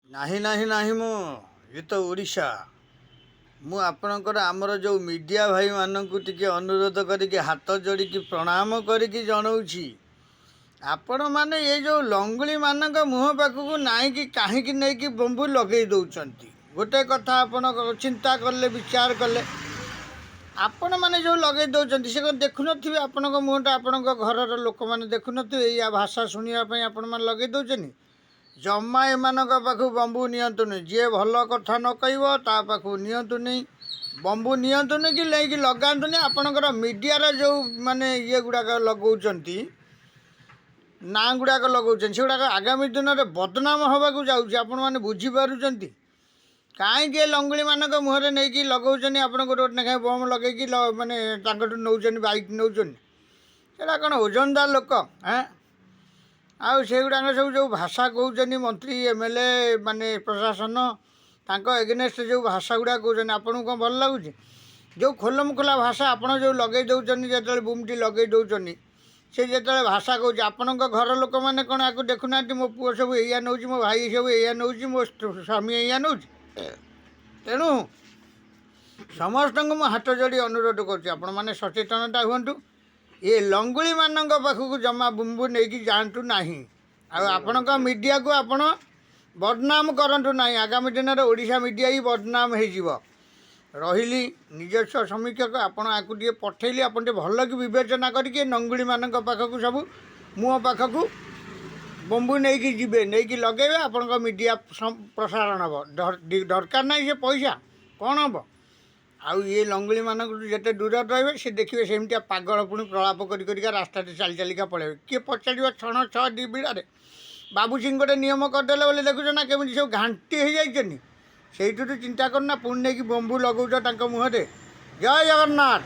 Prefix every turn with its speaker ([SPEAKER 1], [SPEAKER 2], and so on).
[SPEAKER 1] ନାହିଁ ନାହିଁ ନାହିଁ ମୁଁ ଏ ତ ଓଡ଼ିଶା। ମୁଁ ଆପଣଙ୍କର ଆମର ଯେଉଁ ମିଡ଼ିଆ ଭାଇମାନଙ୍କୁ ଟିକେ ଅନୁରୋଧ କରିକି ହାତ ଯୋଡ଼ିକି ପ୍ରଣାମ କରିକି ଜଣାଉଛି, ଆପଣମାନେ ଏ ଯେଉଁ ଲଙ୍ଗୁଳିମାନଙ୍କ ମୁହଁ ପାଖକୁ ନାଇଁକି କାହିଁକି ନେଇକି ବମ୍ବୁ ଲଗେଇ ଦେଉଛନ୍ତି? ଗୋଟେ କଥା ଆପଣ ଚିନ୍ତା କଲେ, ବିଚାର କଲେ, ଆପଣମାନେ ଯେଉଁ ଲଗେଇ ଦେଉଛନ୍ତି ସେ କ'ଣ ଦେଖୁନଥିବେ? ଆପଣଙ୍କ ମୁହଁଟା ଆପଣଙ୍କ ଘରର ଲୋକମାନେ ଦେଖୁନଥିବେ? ଏଇଆ ଭାଷା ଶୁଣିବା ପାଇଁ ଆପଣମାନେ ଲଗେଇ ଦେଉଛନ୍ତି। ଜମା ଏମାନଙ୍କ ପାଖକୁ ବମ୍ବୁ ନିଅନ୍ତୁନି। ଯିଏ ଭଲ କଥା ନ କହିବ ତା ପାଖକୁ ନିଅନ୍ତୁନି, ବମ୍ବୁ ନିଅନ୍ତୁନି କି ନେଇକି ଲଗାନ୍ତୁନି। ଆପଣଙ୍କର ମିଡ଼ିଆର ଯେଉଁ ମାନେ ଇଏ ଗୁଡ଼ାକ ଲଗାଉଛନ୍ତି, ନାଁ ଗୁଡ଼ାକ ଲଗାଉଛନ୍ତି, ସେଗୁଡ଼ାକ ଆଗାମୀ ଦିନରେ ବଦନାମ ହେବାକୁ ଯାଉଛି। ଆପଣମାନେ ବୁଝିପାରୁଛନ୍ତି? କାହିଁକି ଏ ଲଙ୍ଗୁଳିମାନଙ୍କ ମୁହଁରେ ନେଇକି ଲଗାଉଛନ୍ତି? ଆପଣ ଗୋଟେ ଗୋଟେ ଲେଖାଏଁ ବମ୍ ଲଗେଇକି ମାନେ ତାଙ୍କଠୁ ନେଉଛନ୍ତି, ବାଇକ୍ ନେଉଛନ୍ତି। ସେଇଟା କ'ଣ ଓଜନଦାର ଲୋକ? ଆଉ ସେଗୁଡ଼ାକ ସବୁ ଯେଉଁ ଭାଷା କହୁଛନ୍ତି ମନ୍ତ୍ରୀ, MLA ମାନେ ପ୍ରଶାସନ, ତାଙ୍କ ଏଗେନେଷ୍ଟ ଯେଉଁ ଭାଷା ଗୁଡ଼ାକ କହୁଛନ୍ତି, ଆପଣଙ୍କୁ କ'ଣ ଭଲ ଲାଗୁଛି? ଯେଉଁ ଖୋଲମଖୋଲା ଭାଷା ଆପଣ ଯେଉଁ ଲଗେଇ ଦେଉଛନ୍ତି, ଯେତେବେଳେ ବୁମ୍ଟି ଲଗେଇ ଦେଉଛନ୍ତି, ସେ ଯେତେବେଳେ ଭାଷା କହୁଛି, ଆପଣଙ୍କ ଘର ଲୋକମାନେ କ'ଣ ଆକୁ ଦେଖୁନାହାନ୍ତି? ମୋ ପୁଅ ସବୁ ଏଇଆ ନେଉଛି, ମୋ ଭାଇ ସବୁ ଏଇଆ ନେଉଛି, ମୋ ସ୍ୱାମୀ ଏଇଆ ନେଉଛି। ତେଣୁ ସମସ୍ତଙ୍କୁ ମୁଁ ହାତ ଯୋଡ଼ି ଅନୁରୋଧ କରୁଛି, ଆପଣମାନେ ସଚେତନତା ହୁଅନ୍ତୁ। ଏ ଲଙ୍ଗୁଳିମାନଙ୍କ ପାଖକୁ ଜମା ବୁମ୍ବୁ ନେଇକି ଯାଆନ୍ତୁ ନାହିଁ। ଆଉ ଆପଣଙ୍କ ମିଡ଼ିଆକୁ ଆପଣ ବଦନାମ କରନ୍ତୁ ନାହିଁ। ଆଗାମୀ ଦିନରେ ଓଡ଼ିଶା ମିଡ଼ିଆ ହିଁ ବଦନାମ ହେଇଯିବ। ରହିଲି ନିଜସ୍ୱ ସମୀକ୍ଷକ, ଆପଣ ଆକୁ ଟିକେ ପଠେଇଲି, ଆପଣ ଟିକେ ଭଲ କି ବିବେଚନା କରିକି ଲଙ୍ଗୁଳିମାନଙ୍କ ପାଖକୁ ସବୁ ମୁହଁ ପାଖକୁ ବମ୍ବୁ ନେଇକି ଯିବେ, ନେଇକି ଲଗେଇବେ। ଆପଣଙ୍କ ମିଡ଼ିଆ ପ୍ରସାରଣ ହେବ। ଦରକାର ନାହିଁ ସେ ପଇସା, କ'ଣ ହେବ? ଆଉ ଇଏ ଲଙ୍ଗୁଳିମାନଙ୍କଠୁ ଯେତେ ଦୂରରେ ରହିବେ, ସେ ଦେଖିବେ ସେମିତିଆ ପାଗଳ ପୁଣି ପ୍ରଳାପ କରିକା ରାସ୍ତାରେ ଚାଲି ଚାଲିକା ପଳେଇବେ। କିଏ ପଚାରିବ? ଛଣ ଛଅ ଦୁଇ ବିଡ଼ାରେ ବାବୁ ସିଂ ଗୋଟେ ନିୟମ କରିଦେଲେ ବୋଲି ଦେଖୁଛ ନା କେମିତି ସବୁ ଘାଣ୍ଟି ହେଇଯାଇଛନ୍ତି। ସେଇଠୁ ଚିନ୍ତା କରୁନା, ପୁଣି ନେଇକି ବମ୍ବୁ ଲଗାଉଛ ତାଙ୍କ ମୁହଁରେ। ଜୟ ଜଗନ୍ନାଥ।